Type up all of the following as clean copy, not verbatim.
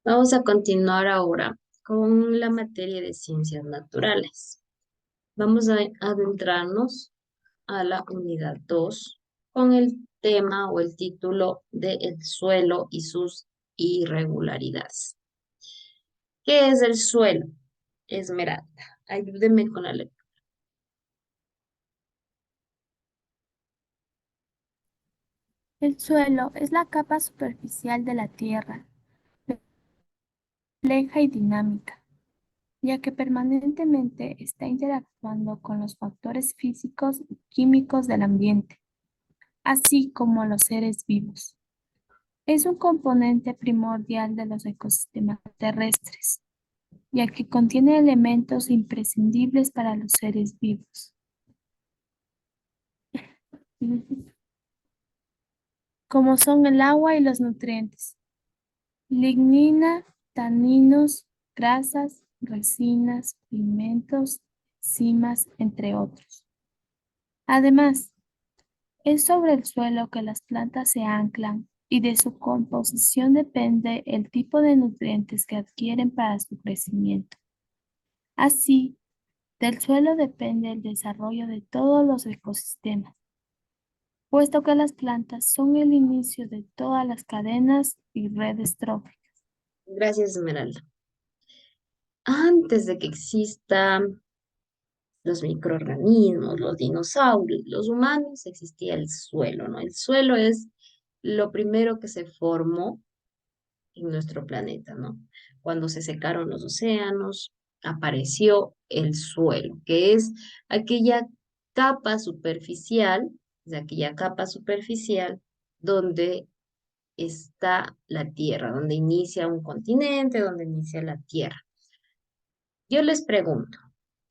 Vamos a continuar ahora con la materia de ciencias naturales. Vamos a adentrarnos a la unidad 2 con el tema o el título de El suelo y sus irregularidades. ¿Qué es el suelo? Esmeralda, ayúdeme con la lectura. El suelo es la capa superficial de la Tierra, compleja y dinámica, ya que permanentemente está interactuando con los factores físicos y químicos del ambiente, así como los seres vivos. Es un componente primordial de los ecosistemas terrestres, ya que contiene elementos imprescindibles para los seres vivos, como son el agua y los nutrientes. Lignina, taninos, grasas, resinas, pigmentos, enzimas, entre otros. Además, es sobre el suelo que las plantas se anclan y de su composición depende el tipo de nutrientes que adquieren para su crecimiento. Así, del suelo depende el desarrollo de todos los ecosistemas, puesto que las plantas son el inicio de todas las cadenas y redes tróficas. Gracias, Esmeralda. Antes de que existan los microorganismos, los dinosaurios, los humanos, existía el suelo, ¿no? El suelo es lo primero que se formó en nuestro planeta, ¿no? Cuando se secaron los océanos, apareció el suelo, que es aquella capa superficial, de aquella capa superficial donde está la Tierra, donde inicia un continente, donde inicia la Tierra. Yo les pregunto,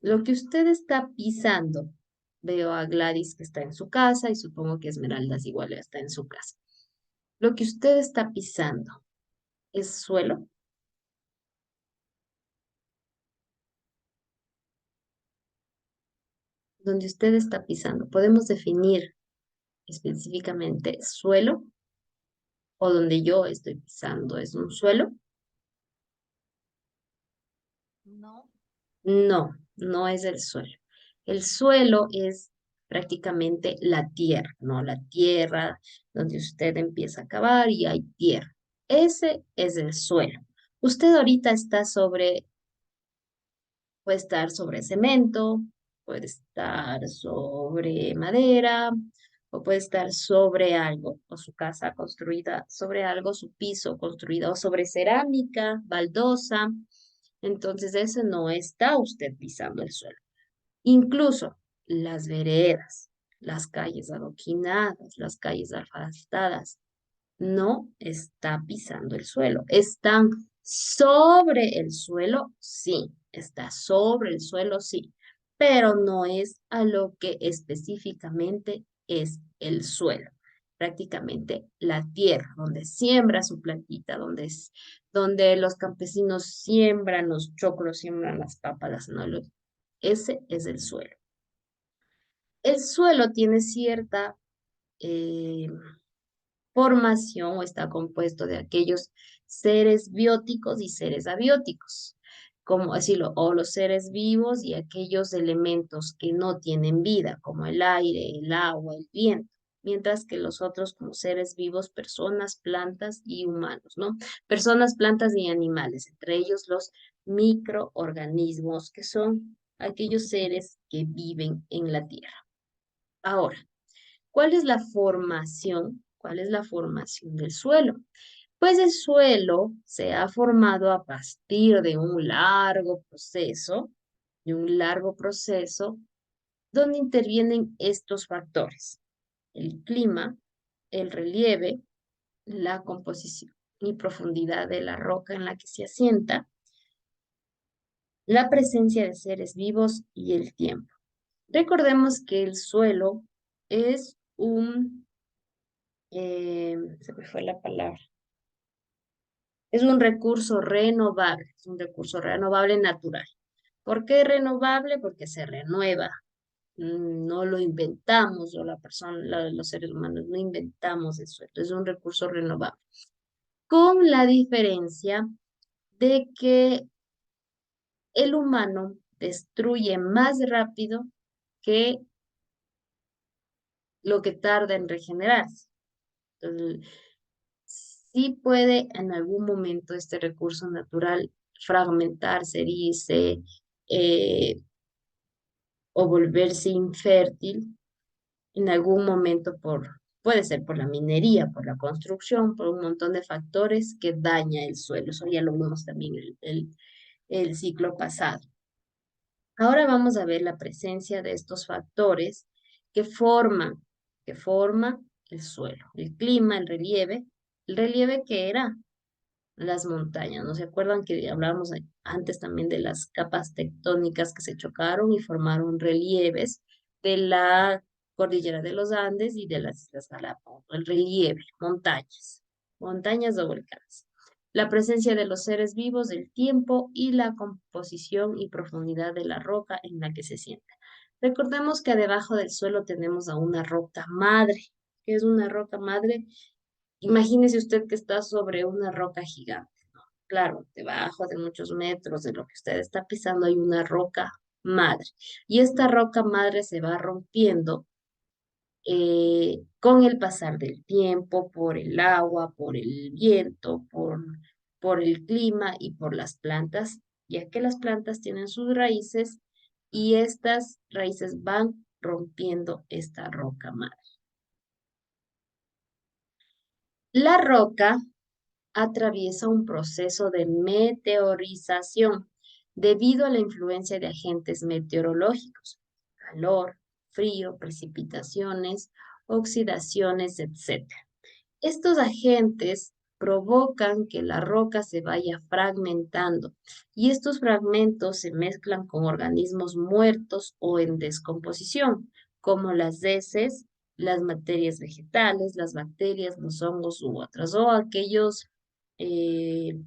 lo que usted está pisando, veo a Gladys que está en su casa y supongo que Esmeraldas igual está en su casa. Lo que usted está pisando, ¿es suelo? Donde usted está pisando, ¿podemos definir específicamente suelo o donde yo estoy pisando es un suelo? No. No, no es el suelo. El suelo es prácticamente la tierra, ¿no? La tierra donde usted empieza a cavar y hay tierra. Ese es el suelo. Usted ahorita está sobre, puede estar sobre cemento, puede estar sobre madera, o puede estar sobre algo, o su casa construida sobre algo, su piso construido sobre cerámica, baldosa. Entonces, ese no está usted pisando el suelo. Incluso las veredas, las calles adoquinadas, las calles asfaltadas, no está pisando el suelo. Están sobre el suelo, sí. Está sobre el suelo, sí. Pero no es a lo que específicamente es el suelo. Prácticamente la tierra, donde siembra su plantita, donde los campesinos siembran los choclos, siembran las papas, las zanahorias. Ese es el suelo. El suelo tiene cierta eh, formación o está compuesto de aquellos seres bióticos y seres abióticos, como decirlo, o los seres vivos y aquellos elementos que no tienen vida, como el aire, el agua, el viento, mientras que los otros como seres vivos, personas, plantas y humanos, ¿no? Personas, plantas y animales, entre ellos los microorganismos, que son aquellos seres que viven en la tierra. Ahora, ¿cuál es la formación? ¿Cuál es la formación del suelo? Pues el suelo se ha formado a partir de un largo proceso donde intervienen estos factores: el clima, el relieve, la composición y profundidad de la roca en la que se asienta, la presencia de seres vivos y el tiempo. Recordemos que el suelo es se me fue la palabra. Es un recurso renovable natural. ¿Por qué renovable? Porque se renueva. No lo inventamos, o la persona, los seres humanos no inventamos eso. Es un recurso renovable. Con la diferencia de que el humano destruye más rápido que lo que tarda en regenerarse. Entonces, sí puede en algún momento este recurso natural fragmentarse, irse o volverse infértil en algún momento puede ser por la minería, por la construcción, por un montón de factores que daña el suelo. Eso ya lo vimos también el ciclo pasado. Ahora vamos a ver la presencia de estos factores que forman el suelo, el clima, el relieve que era las montañas. ¿No se acuerdan que hablábamos antes también de las capas tectónicas que se chocaron y formaron relieves de la cordillera de los Andes y de las Islas Galápagos? El relieve, montañas o volcanes. La presencia de los seres vivos, el tiempo y la composición y profundidad de la roca en la que se sienta. Recordemos que debajo del suelo tenemos a una roca madre. ¿Qué es una roca madre? Imagínese usted que está sobre una roca gigante, ¿no? Claro, debajo de muchos metros de lo que usted está pisando hay una roca madre. Y esta roca madre se va rompiendo con el pasar del tiempo, por el agua, por el viento, por el clima y por las plantas, ya que las plantas tienen sus raíces y estas raíces van rompiendo esta roca madre. La roca atraviesa un proceso de meteorización debido a la influencia de agentes meteorológicos, calor, frío, precipitaciones, oxidaciones, etc. Estos agentes provocan que la roca se vaya fragmentando y estos fragmentos se mezclan con organismos muertos o en descomposición, como las heces, las materias vegetales, las bacterias, los hongos u otras, o aquellos eh,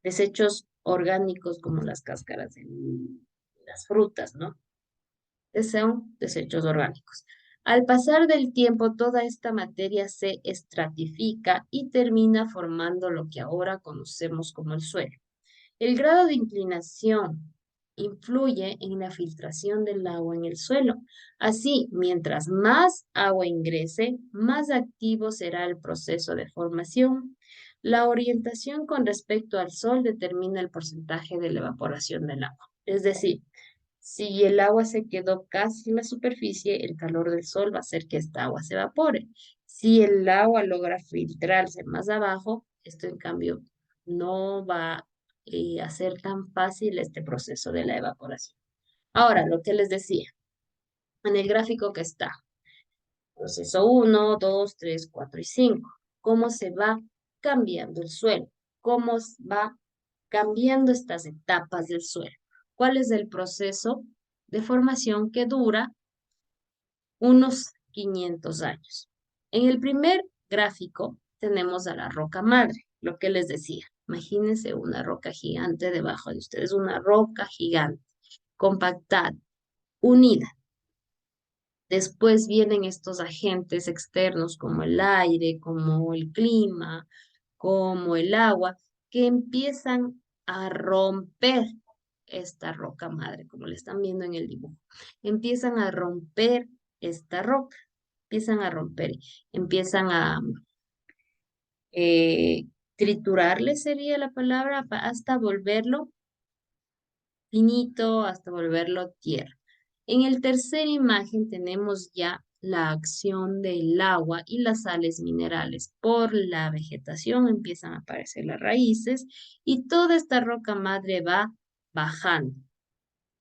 desechos orgánicos como las cáscaras de las frutas, ¿no? Son desechos orgánicos. Al pasar del tiempo, toda esta materia se estratifica y termina formando lo que ahora conocemos como el suelo. El grado de inclinación influye en la filtración del agua en el suelo. Así, mientras más agua ingrese, más activo será el proceso de formación. La orientación con respecto al sol determina el porcentaje de la evaporación del agua. Es decir, si el agua se quedó casi en la superficie, el calor del sol va a hacer que esta agua se evapore. Si el agua logra filtrarse más abajo, esto en cambio no va a ser tan fácil este proceso de la evaporación. Ahora, lo que les decía, en el gráfico que está, proceso 1, 2, 3, 4 y 5, cómo se va cambiando el suelo, cómo va cambiando estas etapas del suelo, cuál es el proceso de formación que dura unos 500 años. En el primer gráfico tenemos a la roca madre, lo que les decía. Imagínense una roca gigante debajo de ustedes, una roca gigante, compactada, unida. Después vienen estos agentes externos como el aire, como el clima, como el agua, que empiezan a romper esta roca madre, como le están viendo en el dibujo. Empiezan a romper esta roca, empiezan a romper, empiezan a triturarle, sería la palabra, hasta volverlo finito, hasta volverlo tierra. En el tercer imagen tenemos ya la acción del agua y las sales minerales. Por la vegetación empiezan a aparecer las raíces y toda esta roca madre va bajando.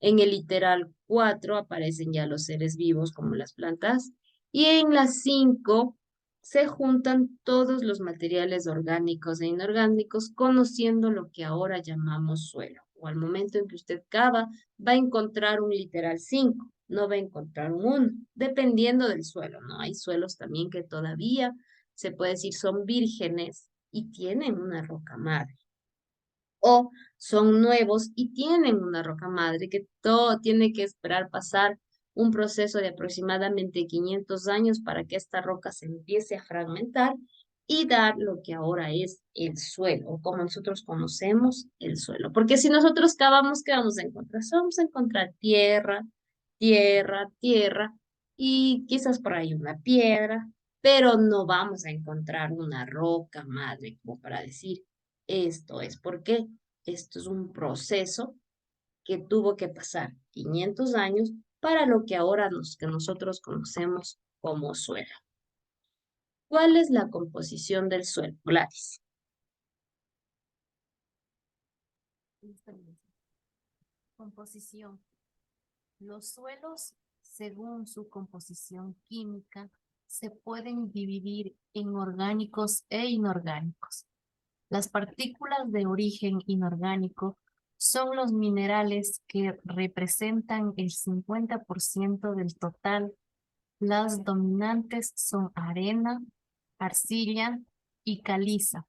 En el literal 4 aparecen ya los seres vivos como las plantas y en las 5 se juntan todos los materiales orgánicos e inorgánicos conociendo lo que ahora llamamos suelo. O al momento en que usted cava va a encontrar un literal 5, no va a encontrar un 1, dependiendo del suelo, ¿no? Hay suelos también que todavía se puede decir son vírgenes y tienen una roca madre o son nuevos y tienen una roca madre que todo tiene que esperar pasar un proceso de aproximadamente 500 años para que esta roca se empiece a fragmentar y dar lo que ahora es el suelo, o como nosotros conocemos el suelo. Porque si nosotros cavamos, ¿qué vamos a encontrar? Vamos a encontrar tierra, tierra, tierra, y quizás por ahí una piedra, pero no vamos a encontrar una roca madre como para decir, esto es porque esto es un proceso que tuvo que pasar 500 años para lo que ahora que nosotros conocemos como suelo. ¿Cuál es la composición del suelo, Gladys? Listo, composición. Los suelos, según su composición química, se pueden dividir en orgánicos e inorgánicos. Las partículas de origen inorgánico son los minerales que representan el 50% del total. Las dominantes son arena, arcilla y caliza,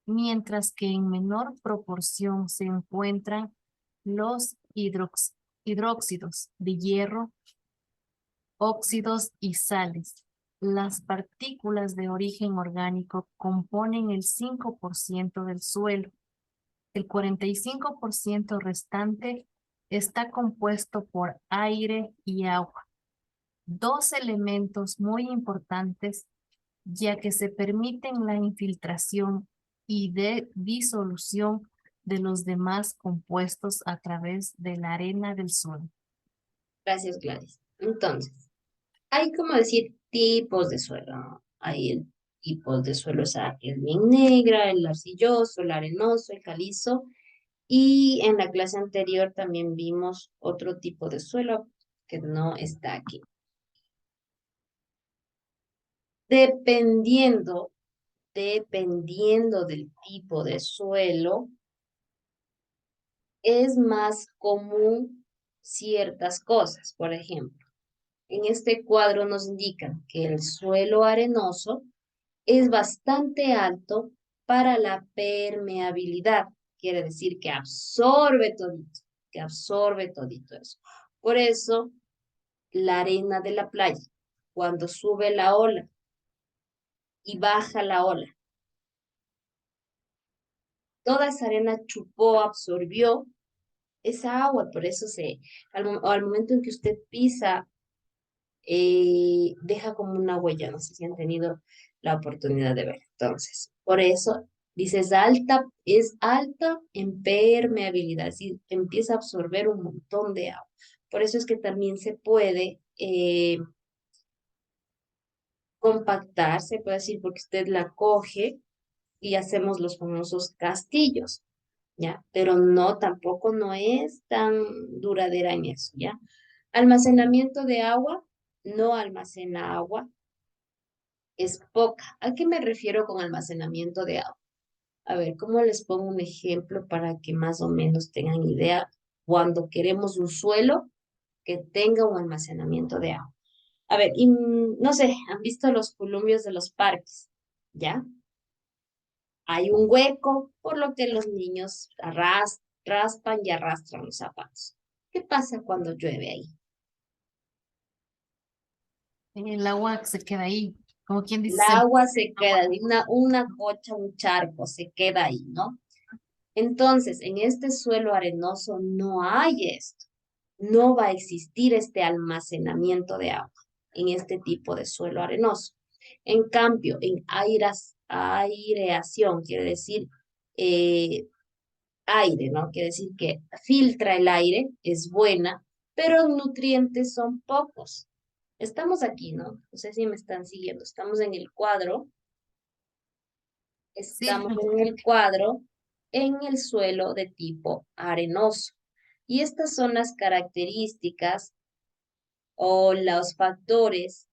mientras que en menor proporción se encuentran los hidróxidos de hierro, óxidos y sales. Las partículas de origen orgánico componen el 5% del suelo. El 45% restante está compuesto por aire y agua, dos elementos muy importantes ya que se permiten la infiltración y de disolución de los demás compuestos a través de la arena del suelo. Gracias, Gladys. Entonces, hay como decir tipos de suelo, ¿no? Hay tipos de suelo, o sea, el bien negra, el arcilloso, el arenoso, el calizo. Y en la clase anterior también vimos otro tipo de suelo que no está aquí. Dependiendo, dependiendo del tipo de suelo, es más común ciertas cosas. Por ejemplo, en este cuadro nos indican que el suelo arenoso es bastante alto para la permeabilidad. Quiere decir que absorbe todito eso. Por eso, la arena de la playa, cuando sube la ola y baja la ola, toda esa arena chupó, absorbió esa agua, por eso al momento en que usted pisa, deja como una huella, no sé si han tenido la oportunidad de ver. Entonces, por eso dices es alta en permeabilidad, es decir, empieza a absorber un montón de agua. Por eso es que también se puede compactar, se puede decir, porque usted la coge y hacemos los famosos castillos, ¿ya? Pero no, tampoco no es tan duradera en eso, ¿ya? Almacenamiento de agua, no almacena agua, es poca. ¿A qué me refiero con almacenamiento de agua? A ver, ¿cómo les pongo un ejemplo para que más o menos tengan idea cuando queremos un suelo que tenga un almacenamiento de agua? A ver, y, no sé, ¿han visto los columpios de los parques? ¿Ya? Hay un hueco, por lo que los niños raspan y arrastran los zapatos. ¿Qué pasa cuando llueve ahí? El agua se queda ahí, como quien El dice, agua se queda, una cocha, un charco, se queda ahí, ¿no? Entonces, en este suelo arenoso no hay esto. No va a existir este almacenamiento de agua en este tipo de suelo arenoso. En cambio, en aireación, quiere decir eh, aire, ¿no? Quiere decir que filtra el aire, es buena, pero nutrientes son pocos. Estamos aquí, ¿no? No sé si me están siguiendo. sí, Estamos en el cuadro en el suelo de tipo arenoso. Y estas son las características o los factores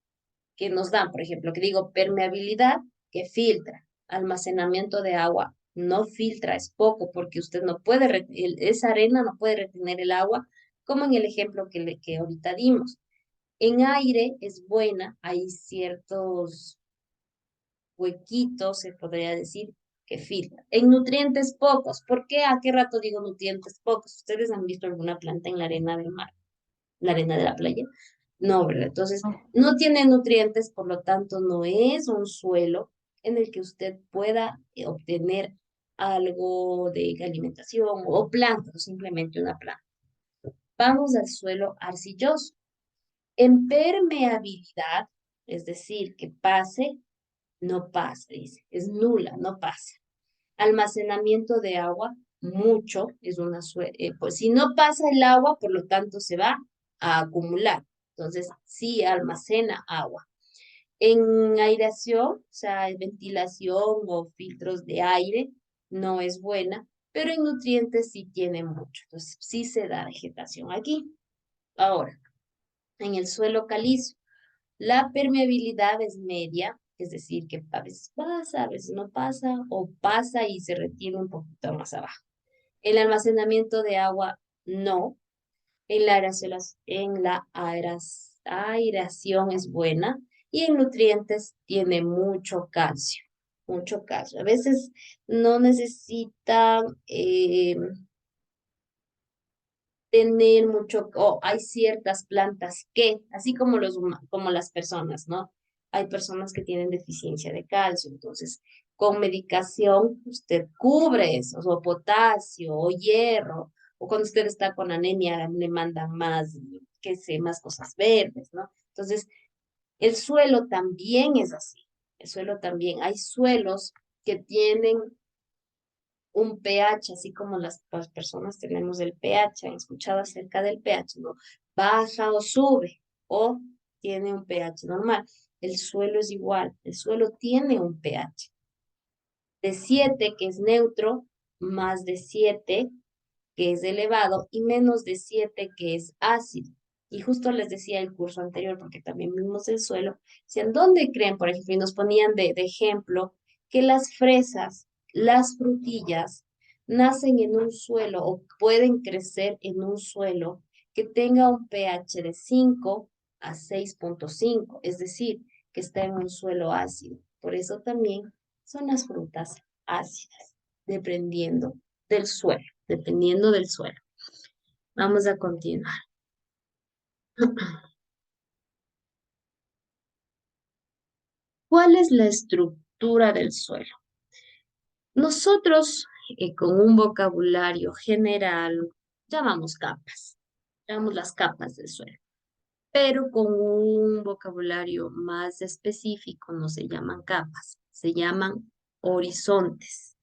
que nos dan, por ejemplo, que digo, permeabilidad, que filtra, almacenamiento de agua, no filtra, es poco, porque usted no puede, esa arena no puede retener el agua, como en el ejemplo que ahorita dimos. En aire es buena, hay ciertos huequitos, se podría decir, que filtra. En nutrientes pocos, ¿por qué? ¿A qué rato digo nutrientes pocos? ¿Ustedes han visto alguna planta en la arena del mar, la arena de la playa? No, ¿verdad? Entonces, no, no tiene nutrientes, por lo tanto, no es un suelo en el que usted pueda obtener algo de alimentación o planta, o simplemente una planta. Vamos al suelo arcilloso. En permeabilidad, es decir, que pase, no pasa, dice, es nula, no pasa. Almacenamiento de agua, mucho, es una pues si no pasa el agua, por lo tanto se va a acumular. Entonces, sí almacena agua. En aireación, o sea, en ventilación o filtros de aire, no es buena, pero en nutrientes sí tiene mucho. Entonces, sí se da vegetación aquí. Ahora, en el suelo calizo, la permeabilidad es media, es decir, que a veces pasa, a veces no pasa, o pasa y se retiene un poquito más abajo. El almacenamiento de agua, no. En la aireación, aireación es buena y en nutrientes tiene mucho calcio, mucho calcio. A veces no necesita tener mucho, o hay ciertas plantas que, así como como las personas, ¿no? Hay personas que tienen deficiencia de calcio, entonces con medicación usted cubre eso, o potasio, o hierro, o cuando usted está con anemia le mandan más, qué sé, más cosas verdes, ¿no? Entonces, el suelo también es así, el suelo también, hay suelos que tienen un pH, así como las personas tenemos el pH, han escuchado acerca del pH, ¿no? Baja o sube, o tiene un pH normal. El suelo es igual, el suelo tiene un pH de 7, que es neutro, más de 7, que es elevado, y menos de 7, que es ácido. Y justo les decía el curso anterior, porque también vimos el suelo, decían, ¿dónde creen, por ejemplo? Y nos ponían de ejemplo que las fresas, las frutillas, nacen en un suelo o pueden crecer en un suelo que tenga un pH de 5 a 6,5, es decir, que está en un suelo ácido. Por eso también son las frutas ácidas, dependiendo del suelo, dependiendo del suelo. Vamos a continuar. ¿Cuál es la estructura del suelo? Nosotros, con un vocabulario general, llamamos capas, llamamos las capas del suelo, pero con un vocabulario más específico no se llaman capas, se llaman horizontes.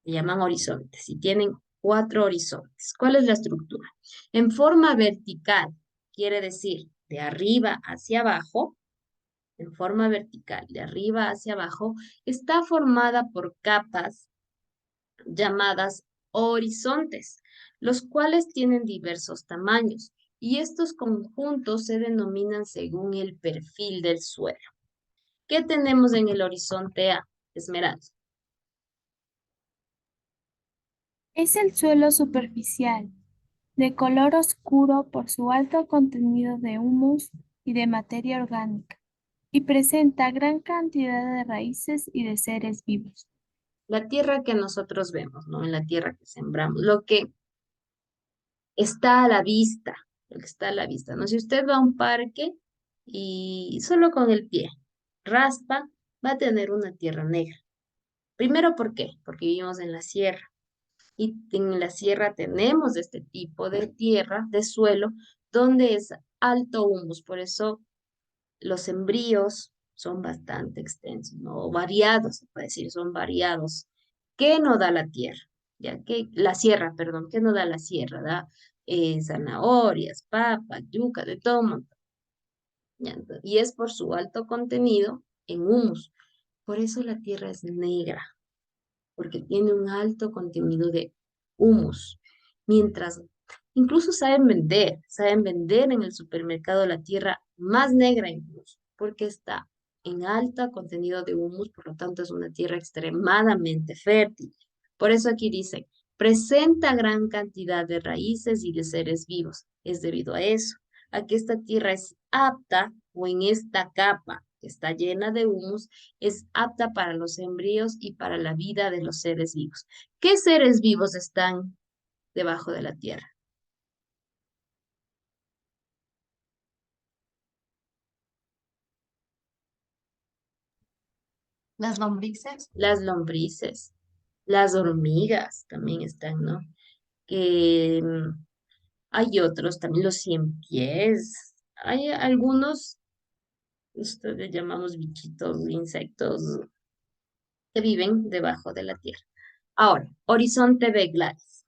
Se llaman horizontes y tienen 4 horizontes. ¿Cuál es la estructura? En forma vertical, quiere decir de arriba hacia abajo, en forma vertical, de arriba hacia abajo, está formada por capas llamadas horizontes, los cuales tienen diversos tamaños y estos conjuntos se denominan según el perfil del suelo. ¿Qué tenemos en el horizonte A, Esmeralda? Es el suelo superficial, de color oscuro por su alto contenido de humus y de materia orgánica, y presenta gran cantidad de raíces y de seres vivos. La tierra que nosotros vemos, ¿no? En la tierra que sembramos, lo que está a la vista, lo que está a la vista, ¿no? Si usted va a un parque y solo con el pie raspa, va a tener una tierra negra. Primero, ¿por qué? Porque vivimos en la sierra y en la sierra tenemos este tipo de tierra, de suelo, donde es alto humus, por eso los sembríos son bastante extensos, ¿no? O variados, se puede decir, son variados. ¿Qué no da la tierra? Ya que la sierra, perdón, ¿qué no da la sierra? Da zanahorias, papas, yuca, de todo un montón. ¿Ya? Y es por su alto contenido en humus. Por eso la tierra es negra, porque tiene un alto contenido de humus. Mientras, incluso saben vender en el supermercado la tierra más negra incluso, porque está en alto contenido de humus, por lo tanto es una tierra extremadamente fértil. Por eso aquí dice, presenta gran cantidad de raíces y de seres vivos. Es debido a eso, a que esta tierra es apta, o en esta capa que está llena de humus, es apta para los embrios y para la vida de los seres vivos. ¿Qué seres vivos están debajo de la tierra? Las lombrices. las lombrices, las hormigas también están, ¿no? Que hay otros también, los cien pies. Hay algunos, nosotros les llamamos bichitos, insectos, que viven debajo de la tierra. Ahora, horizonte de Gladys.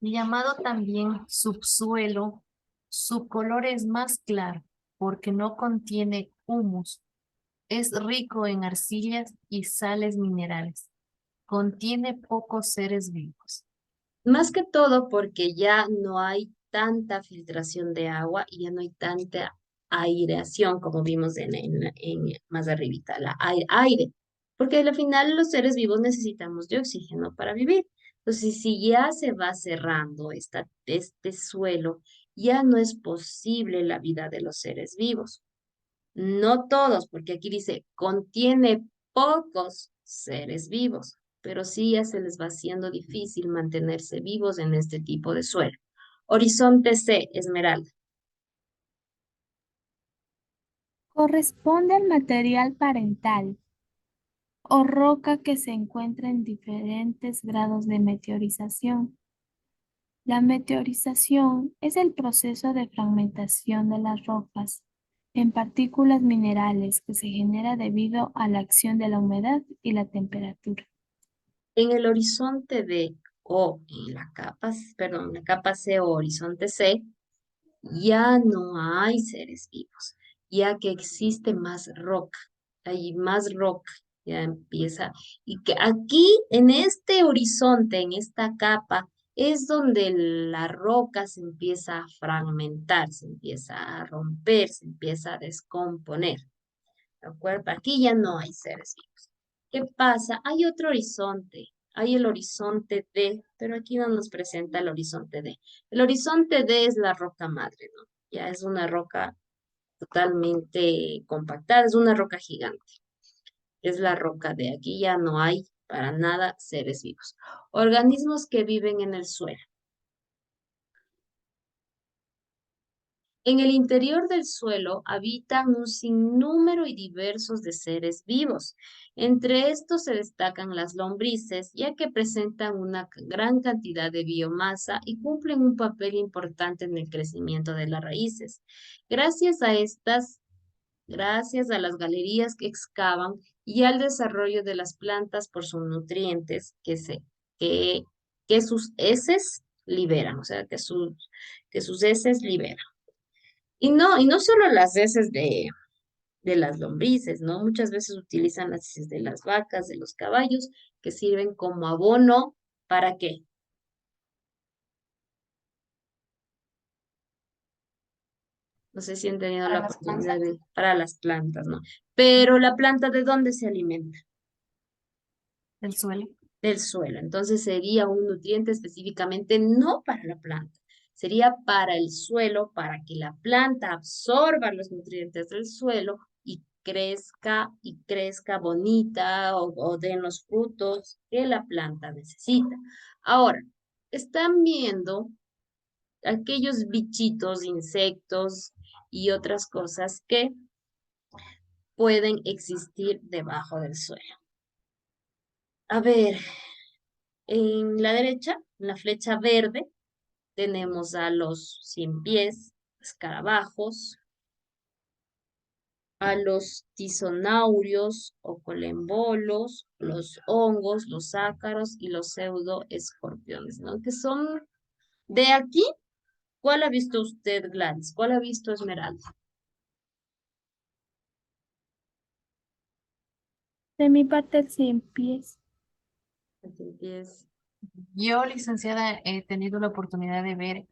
Llamado también subsuelo, su color es más claro porque no contiene humus. Es rico en arcillas y sales minerales. Contiene pocos seres vivos. Más que todo porque ya no hay tanta filtración de agua y ya no hay tanta aireación como vimos más arribita, aire. Porque al final los seres vivos necesitamos de oxígeno para vivir. Entonces, si ya se va cerrando este suelo, ya no es posible la vida de los seres vivos. No todos, porque aquí dice, contiene pocos seres vivos, pero sí ya se les va haciendo difícil mantenerse vivos en este tipo de suelo. Horizonte C, Esmeralda. Corresponde al material parental o roca que se encuentra en diferentes grados de meteorización. La meteorización es el proceso de fragmentación de las rocas en partículas minerales que se genera debido a la acción de la humedad y la temperatura. En el horizonte D o en la capa C o horizonte C, ya no hay seres vivos, ya que existe más roca, hay más roca, ya empieza, y que aquí en este horizonte, en esta capa, es donde la roca se empieza a fragmentar, se empieza a romper, se empieza a descomponer, ¿de acuerdo? Aquí ya no hay seres vivos. ¿Qué pasa? Hay otro horizonte, hay el horizonte D, pero aquí no nos presenta el horizonte D. El horizonte D es la roca madre, ¿no? Ya es una roca totalmente compactada, es una roca gigante. Es la roca D. Aquí ya no hay para nada seres vivos. Organismos que viven en el suelo. En el interior del suelo habitan un sinnúmero y diversos de seres vivos. Entre estos se destacan las lombrices, ya que presentan una gran cantidad de biomasa y cumplen un papel importante en el crecimiento de las raíces. Gracias a estas, gracias a las galerías que excavan y al desarrollo de las plantas por sus nutrientes que, que sus heces liberan, o sea, que sus heces liberan. Y no solo las heces de las lombrices, ¿no? Muchas veces utilizan las heces de las vacas, de los caballos, que sirven como abono. ¿Para qué? No sé si han tenido Para la las oportunidad plantas para las plantas, ¿no? Pero la planta, ¿de dónde se alimenta? del suelo. Del suelo. Entonces sería un nutriente específicamente no para la planta, sería para el suelo, para que la planta absorba los nutrientes del suelo y crezca bonita o den los frutos que la planta necesita. Ahora, están viendo aquellos bichitos, insectos y otras cosas que pueden existir debajo del suelo. A ver, en la derecha, en la flecha verde, tenemos a los cien pies, escarabajos, a los tizonaurios o colembolos, los hongos, los ácaros y los pseudoescorpiones, ¿no? Que son de aquí. ¿Cuál ha visto usted, Gladys? ¿Cuál ha visto Esmeralda? De mi parte, el 100 pies. Los cien pies. Yo, licenciada, he tenido la oportunidad de ver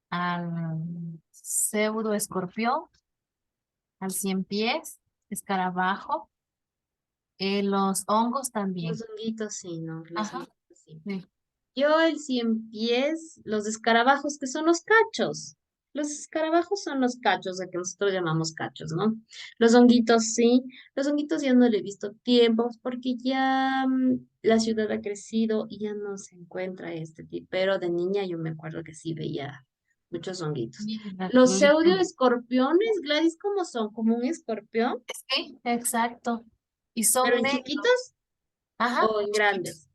al pseudo escorpión, al cien pies, escarabajo, los hongos Los también. honguitos sí, ¿no? Los Ajá, honguitos sí. sí. Yo el cien pies, los escarabajos que son los cachos. Los escarabajos son los cachos, a que nosotros llamamos cachos, ¿no? Los honguitos sí. Los honguitos ya no le he visto tiempo porque ya la ciudad ha crecido y ya no se encuentra este tipo. Pero de niña yo me acuerdo que sí veía muchos honguitos. Mira, Los lo dije. pseudoescorpiones, Gladys, ¿cómo son? Como un escorpión, Sí, exacto. Y pero son en negros. chiquitos Ajá, o en chiquitos. grandes.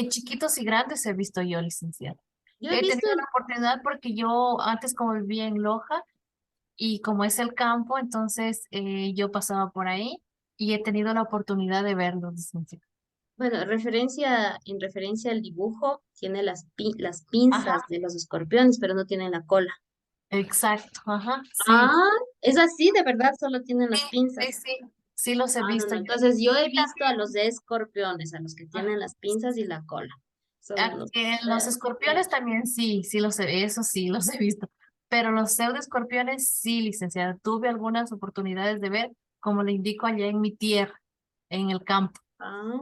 Chiquitos y grandes he visto yo, licenciada. Yo he He visto, tenido la oportunidad porque yo antes como vivía en Loja y como es el campo, entonces yo pasaba por ahí y he tenido la oportunidad de verlos, licenciada. bueno, en referencia al dibujo, tiene las pinzas Ajá, de los escorpiones, pero no tienen la cola. exacto, ajá, sí. Ah, es así, de verdad, solo tienen Sí, las sí, pinzas. sí, sí los he Ah, no, visto no. yo. Entonces yo he Y visto a también, los de escorpiones, a los que ah, tienen las pinzas y la cola. Son unos los feos. escorpiones también sí, sí los he, eso sí los he visto. Pero los pseudoescorpiones sí, licenciada. Tuve algunas oportunidades de ver, como le indico allá en mi tierra, en el campo. Ah,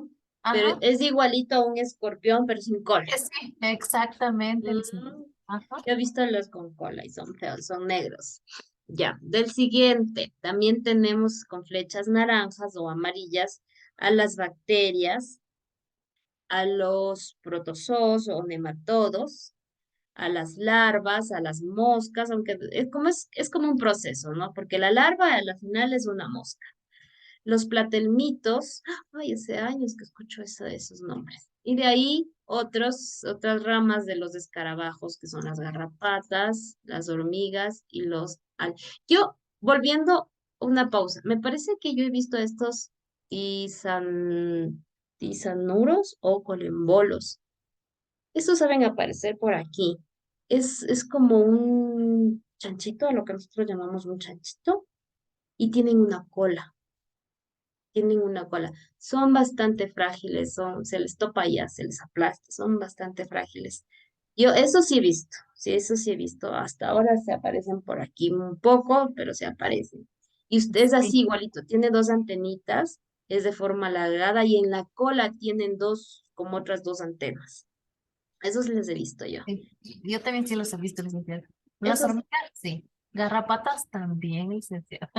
pero Ajá, es igualito a un escorpión, pero sin cola. sí, exactamente, licenciada. Mm, Ajá. yo he visto los con cola y son feos, son negros. Ya, del siguiente, también tenemos con flechas naranjas o amarillas a las bacterias, a los protozoos o nematodos, a las larvas, a las moscas, aunque es como un proceso, ¿no? Porque la larva a la final es una mosca. Los platelmitos, ay, hace años que escucho esos nombres. Y de ahí otras ramas de los escarabajos, que son las garrapatas, las hormigas y Yo, volviendo una pausa, me parece que yo he visto estos tisanuros o colembolos. Estos saben aparecer por aquí. Es como un chanchito, a lo que nosotros llamamos un chanchito, y tienen una cola. Son bastante frágiles, se les topa ya, se les aplasta, son bastante frágiles. Yo eso sí he visto, sí, eso sí he visto. Hasta ahora se aparecen por aquí un poco, pero se aparecen. Y usted es Sí, así igualito, tiene dos antenitas, es de forma alargada y en la cola tienen como otras dos antenas. Esos les he visto yo. sí. Yo también sí los he visto, licenciada. Las Esos hormigas, sí. Garrapatas también, licenciada.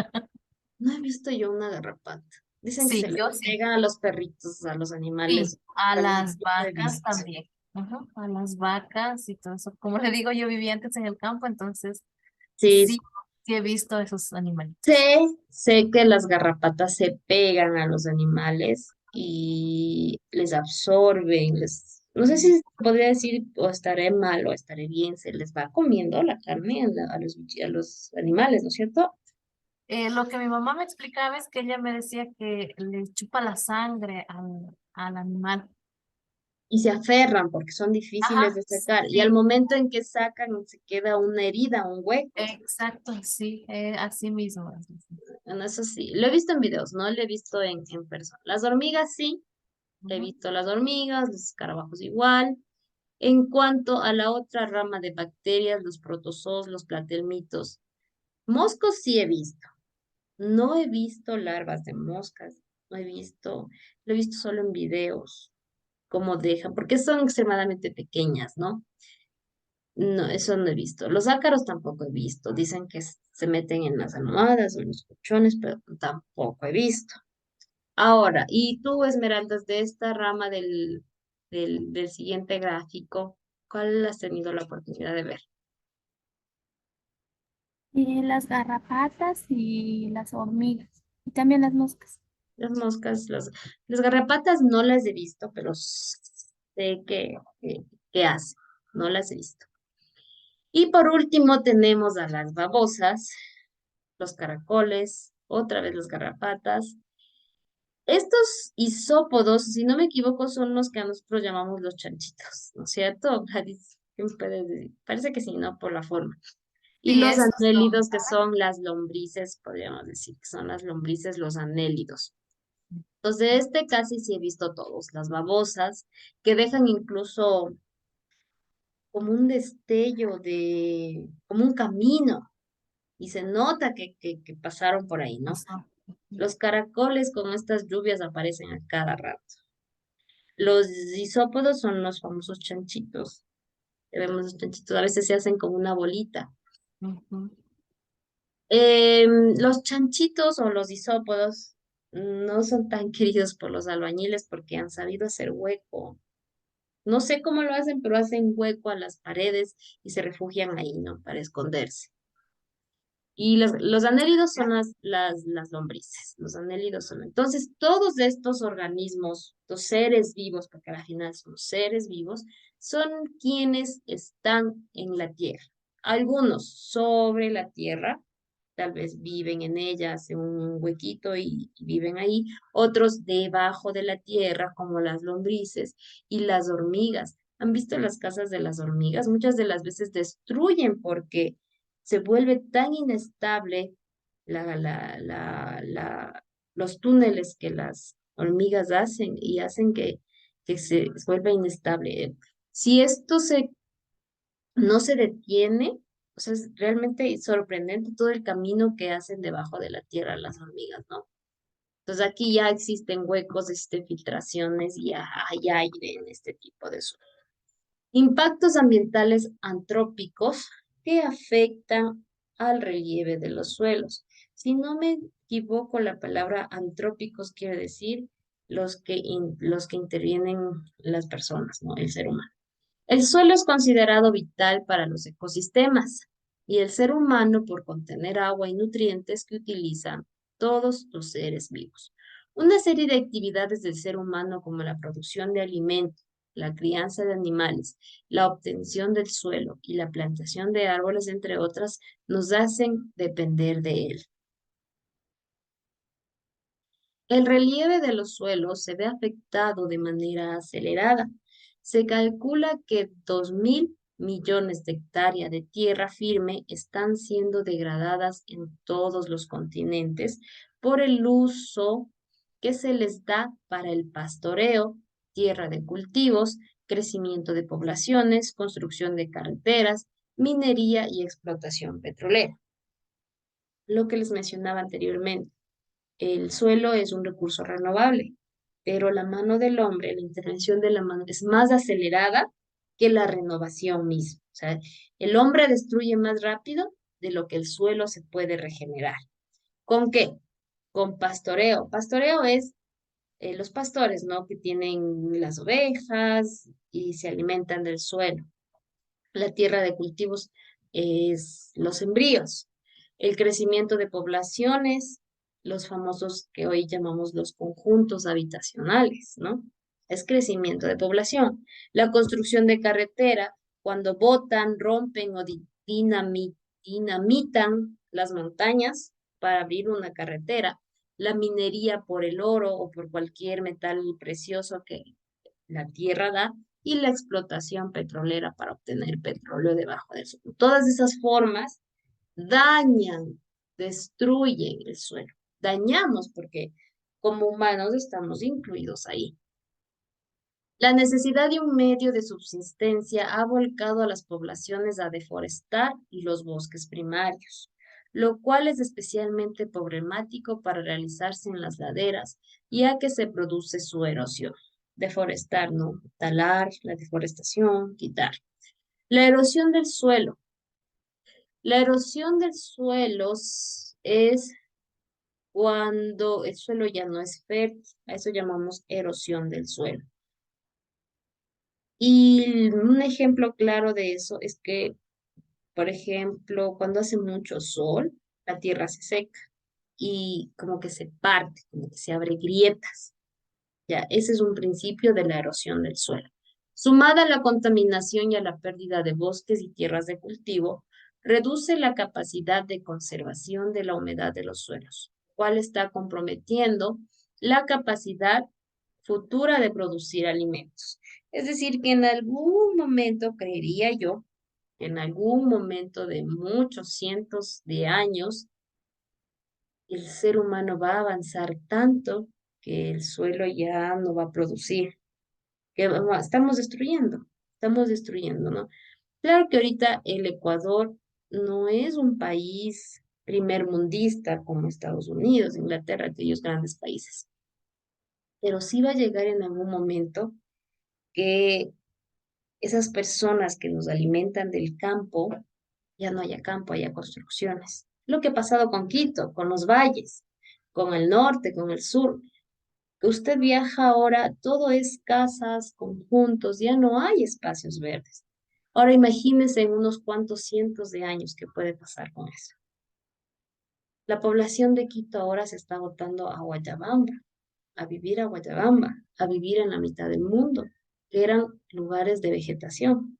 no he visto yo una garrapata. Dicen que se Sí, les yo sí. pegan a los perritos, a los Sí, animales. a Pero las yo no he vacas visto. también. Ajá, a las vacas y todo eso. Como le digo, yo vivía antes en el campo, entonces Sí, sí, sí he visto esos animalitos. sé que las garrapatas se pegan a los animales y les absorben, no sé si podría decir o estaré mal o estaré bien, se les va comiendo la carne a los animales, ¿no es cierto? Lo que mi mamá me explicaba es que ella me decía que le chupa la sangre al animal. Y se aferran porque son difíciles Ajá, de sacar. Y al sí, momento en que sacan, se queda una herida, un hueco. exacto, sí, así mismo. Bueno, eso sí, lo he visto en videos, no lo he visto en persona. Las hormigas sí, he Ujú. visto las hormigas, los escarabajos igual. En cuanto a la otra rama de bacterias, los protozoos, los platelmitos, moscos sí he visto. No he visto larvas de moscas, no he visto, lo he visto solo en videos, cómo dejan, porque son extremadamente pequeñas, ¿no? No, eso no he visto. Los ácaros tampoco he visto. Dicen que se meten en las almohadas o en los colchones, pero tampoco he visto. Ahora, y tú, Esmeraldas, de esta rama del siguiente gráfico, ¿cuál has tenido la oportunidad de ver? Y las garrapatas y las hormigas. Y también las moscas. Las moscas, las garrapatas no las he visto, pero sé que hacen, no las he visto. Y por último tenemos a las babosas, los caracoles, otra vez las garrapatas. Estos isópodos, si no me equivoco, son los que a nosotros llamamos los chanchitos, ¿no es cierto? Gladys? ¿Qué me puedes decir? Parece que sí, ¿no? Por la forma. Y Sí, los esos son. anélidos, que son las lombrices, podríamos decir que son las lombrices, los anélidos. Entonces, de este casi sí he visto todos, las babosas, que dejan incluso como un destello como un camino, y se nota que pasaron por ahí, ¿no? Ajá. Los caracoles con estas lluvias aparecen a cada rato. Los isópodos son los famosos chanchitos. Vemos los chanchitos, a veces se hacen como una bolita. Ujú. Los chanchitos o los isópodos no son tan queridos por los albañiles porque han sabido hacer hueco. No sé cómo lo hacen, pero hacen hueco a las paredes y se refugian ahí, ¿no? Para esconderse. Y los anélidos son las lombrices. Los anélidos son. Entonces, todos estos organismos, los seres vivos, porque al final son seres vivos, son quienes están en la Tierra. Algunos sobre la Tierra, tal vez viven en ella, hacen un huequito y viven ahí. Otros debajo de la Tierra, como las lombrices y las hormigas. ¿Han visto las casas de las hormigas? Muchas de las veces destruyen porque se vuelve tan inestable los túneles que las hormigas hacen y hacen que se vuelva inestable. Si esto no se detiene, o sea, es realmente sorprendente todo el camino que hacen debajo de la tierra las hormigas, ¿no? Entonces aquí ya existen huecos, existen filtraciones y ya hay aire en este tipo de suelo. Impactos ambientales antrópicos que afectan al relieve de los suelos. Si no me equivoco, la palabra antrópicos quiere decir los que intervienen las personas, ¿no? El ser humano. El suelo es considerado vital para los ecosistemas y el ser humano por contener agua y nutrientes que utilizan todos los seres vivos. Una serie de actividades del ser humano como la producción de alimentos, la crianza de animales, la obtención del suelo y la plantación de árboles, entre otras, nos hacen depender de él. El relieve de los suelos se ve afectado de manera acelerada. Se calcula que 2.000 millones de hectáreas de tierra firme están siendo degradadas en todos los continentes por el uso que se les da para el pastoreo, tierra de cultivos, crecimiento de poblaciones, construcción de carreteras, minería y explotación petrolera. Lo que les mencionaba anteriormente. El suelo es un recurso renovable, pero la mano del hombre, la intervención de la mano es más acelerada que la renovación misma. O sea, el hombre destruye más rápido de lo que el suelo se puede regenerar. ¿Con qué? Con pastoreo. Pastoreo es los pastores, ¿no? Que tienen las ovejas y se alimentan del suelo. La tierra de cultivos es los sembríos, el crecimiento de poblaciones, los famosos que hoy llamamos los conjuntos habitacionales, ¿no? Es crecimiento de población. La construcción de carretera, cuando botan, rompen o dinamitan las montañas para abrir una carretera. La minería por el oro o por cualquier metal precioso que la tierra da y la explotación petrolera para obtener petróleo debajo del suelo. Todas esas formas dañan, destruyen el suelo. Dañamos porque como humanos estamos incluidos ahí. La necesidad de un medio de subsistencia ha volcado a las poblaciones a deforestar y los bosques primarios, lo cual es especialmente problemático para realizarse en las laderas, ya que se produce su erosión. Deforestar, ¿no? Talar, la deforestación, quitar. La erosión del suelo. La erosión del suelo es cuando el suelo ya no es fértil. A eso llamamos erosión del suelo. Y un ejemplo claro de eso es que, por ejemplo, cuando hace mucho sol, la tierra se seca y como que se parte, como que se abre grietas. Ya, ese es un principio de la erosión del suelo. Sumada a la contaminación y a la pérdida de bosques y tierras de cultivo, reduce la capacidad de conservación de la humedad de los suelos, cual está comprometiendo la capacidad futura de producir alimentos. Es decir, que en algún momento, creería yo, en algún momento de muchos cientos de años, el ser humano va a avanzar tanto que el suelo ya no va a producir, estamos destruyendo, ¿no? Claro que ahorita el Ecuador no es un país primermundista como Estados Unidos, Inglaterra, aquellos grandes países, pero sí va a llegar en algún momento que esas personas que nos alimentan del campo, ya no haya campo, haya construcciones. Lo que ha pasado con Quito, con los valles, con el norte, con el sur. Usted viaja ahora, todo es casas, conjuntos, ya no hay espacios verdes. Ahora imagínese en unos cuantos cientos de años qué puede pasar con eso. La población de Quito ahora se está botando a Guayabamba, a vivir a Guayabamba, a vivir en la mitad del mundo, que eran lugares de vegetación,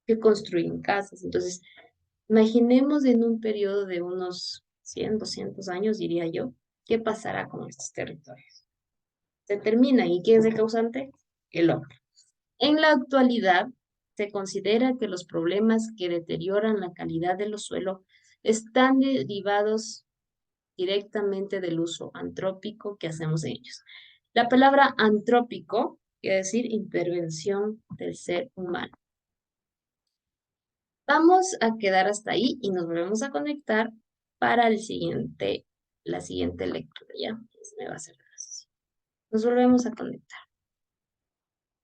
que construyen casas. Entonces, imaginemos en un periodo de unos 100, 200 años, diría yo, ¿qué pasará con estos territorios? Se termina, ¿y quién es el causante? El hombre. En la actualidad, se considera que los problemas que deterioran la calidad de los suelos están derivados directamente del uso antrópico que hacemos de ellos. La palabra antrópico quiere decir intervención del ser humano. Vamos a quedar hasta ahí y nos volvemos a conectar para la siguiente lectura, ¿ya? Me va a hacer gracias. Nos volvemos a conectar.